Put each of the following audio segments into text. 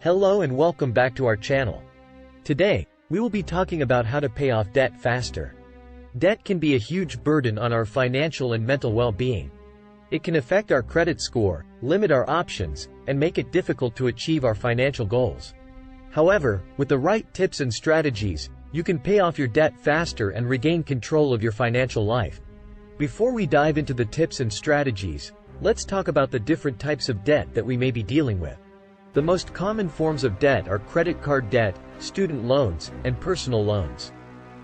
Hello and welcome back to our channel. Today, we will be talking about how to pay off debt faster. Debt can be a huge burden on our financial and mental well-being. It can affect our credit score, limit our options, and make it difficult to achieve our financial goals. However, with the right tips and strategies, you can pay off your debt faster and regain control of your financial life. Before we dive into the tips and strategies, let's talk about the different types of debt that we may be dealing with. The most common forms of debt are credit card debt, student loans, and personal loans.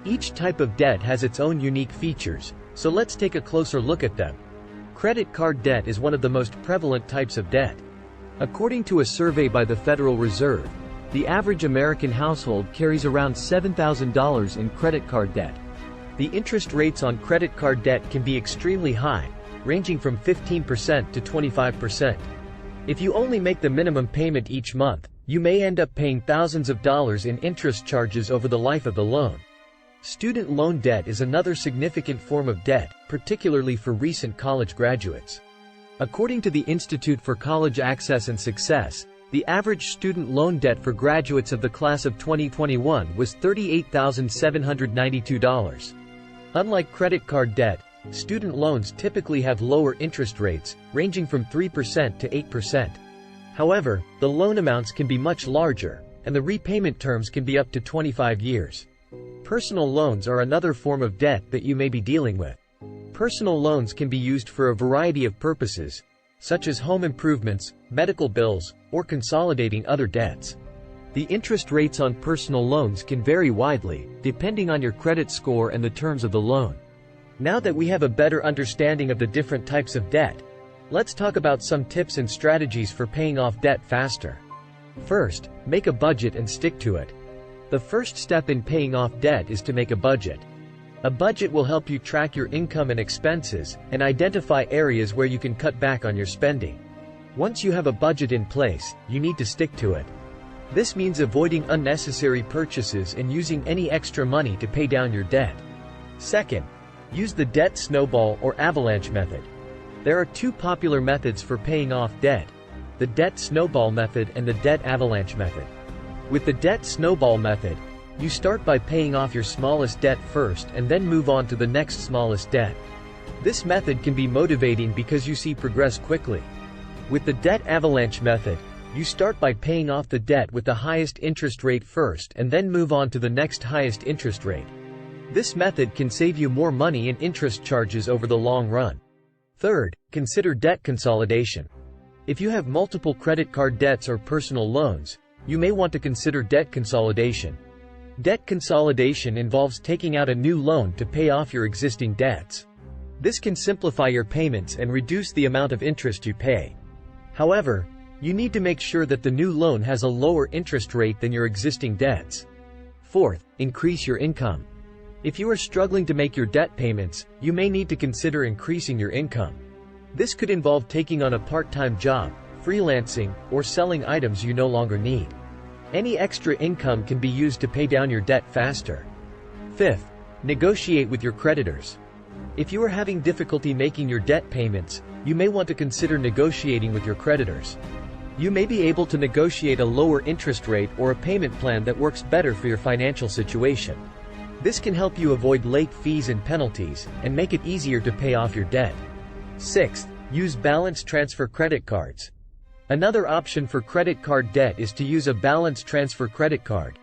Each type of debt has its own unique features, so let's take a closer look at them. Credit card debt is one of the most prevalent types of debt. According to a survey by the Federal Reserve, the average American household carries around $7,000 in credit card debt. The interest rates on credit card debt can be extremely high, ranging from 15% to 25%. If you only make the minimum payment each month, you may end up paying thousands of dollars in interest charges over the life of the loan. Student loan debt is another significant form of debt, particularly for recent college graduates. According to the Institute for College Access and Success, the average student loan debt for graduates of the class of 2021 was $38,792. Unlike credit card debt, student loans typically have lower interest rates, ranging from 3% to 8%. However, the loan amounts can be much larger, and the repayment terms can be up to 25 years. Personal loans are another form of debt that you may be dealing with. Personal loans can be used for a variety of purposes, such as home improvements, medical bills, or consolidating other debts. The interest rates on personal loans can vary widely, depending on your credit score and the terms of the loan. Now that we have a better understanding of the different types of debt, let's talk about some tips and strategies for paying off debt faster. First, make a budget and stick to it. The first step in paying off debt is to make a budget. A budget will help you track your income and expenses, and identify areas where you can cut back on your spending. Once you have a budget in place, you need to stick to it. This means avoiding unnecessary purchases and using any extra money to pay down your debt. Second, use the debt snowball or avalanche method. There are two popular methods for paying off debt: the debt snowball method and the debt avalanche method. With the debt snowball method, you start by paying off your smallest debt first and then move on to the next smallest debt. This method can be motivating because you see progress quickly. With the debt avalanche method, you start by paying off the debt with the highest interest rate first and then move on to the next highest interest rate. This method can save you more money in interest charges over the long run. Third, consider debt consolidation. If you have multiple credit card debts or personal loans, you may want to consider debt consolidation. Debt consolidation involves taking out a new loan to pay off your existing debts. This can simplify your payments and reduce the amount of interest you pay. However, you need to make sure that the new loan has a lower interest rate than your existing debts. Fourth, increase your income. If you are struggling to make your debt payments, you may need to consider increasing your income. This could involve taking on a part-time job, freelancing, or selling items you no longer need. Any extra income can be used to pay down your debt faster. Fifth, negotiate with your creditors. If you are having difficulty making your debt payments, you may want to consider negotiating with your creditors. You may be able to negotiate a lower interest rate or a payment plan that works better for your financial situation. This can help you avoid late fees and penalties, and make it easier to pay off your debt. Sixth, use balance transfer credit cards. Another option for credit card debt is to use a balance transfer credit card.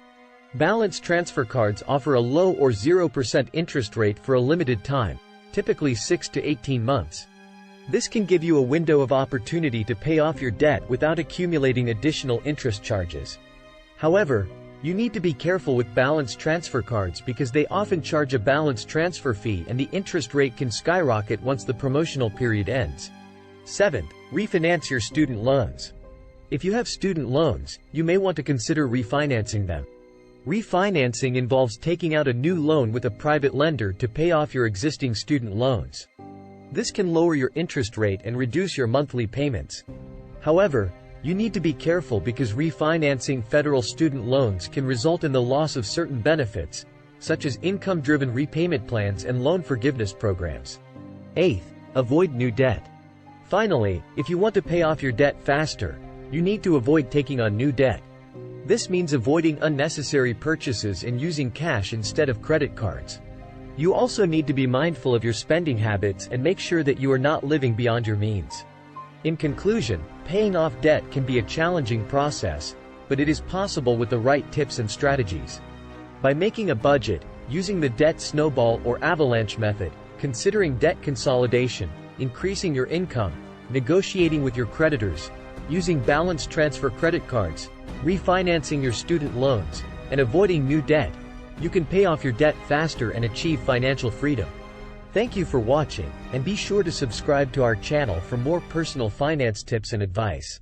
Balance transfer cards offer a low or 0% interest rate for a limited time, typically 6 to 18 months. This can give you a window of opportunity to pay off your debt without accumulating additional interest charges. However, you need to be careful with balance transfer cards because they often charge a balance transfer fee and the interest rate can skyrocket once the promotional period ends. Seventh, refinance your student loans. If you have student loans, you may want to consider refinancing them. Refinancing involves taking out a new loan with a private lender to pay off your existing student loans. This can lower your interest rate and reduce your monthly payments. However, you need to be careful because refinancing federal student loans can result in the loss of certain benefits, such as income-driven repayment plans and loan forgiveness programs. Eighth, avoid new debt. Finally, if you want to pay off your debt faster, you need to avoid taking on new debt. This means avoiding unnecessary purchases and using cash instead of credit cards. You also need to be mindful of your spending habits and make sure that you are not living beyond your means. In conclusion, paying off debt can be a challenging process, but it is possible with the right tips and strategies. By making a budget, using the debt snowball or avalanche method, considering debt consolidation, increasing your income, negotiating with your creditors, using balance transfer credit cards, refinancing your student loans, and avoiding new debt, you can pay off your debt faster and achieve financial freedom. Thank you for watching, and be sure to subscribe to our channel for more personal finance tips and advice.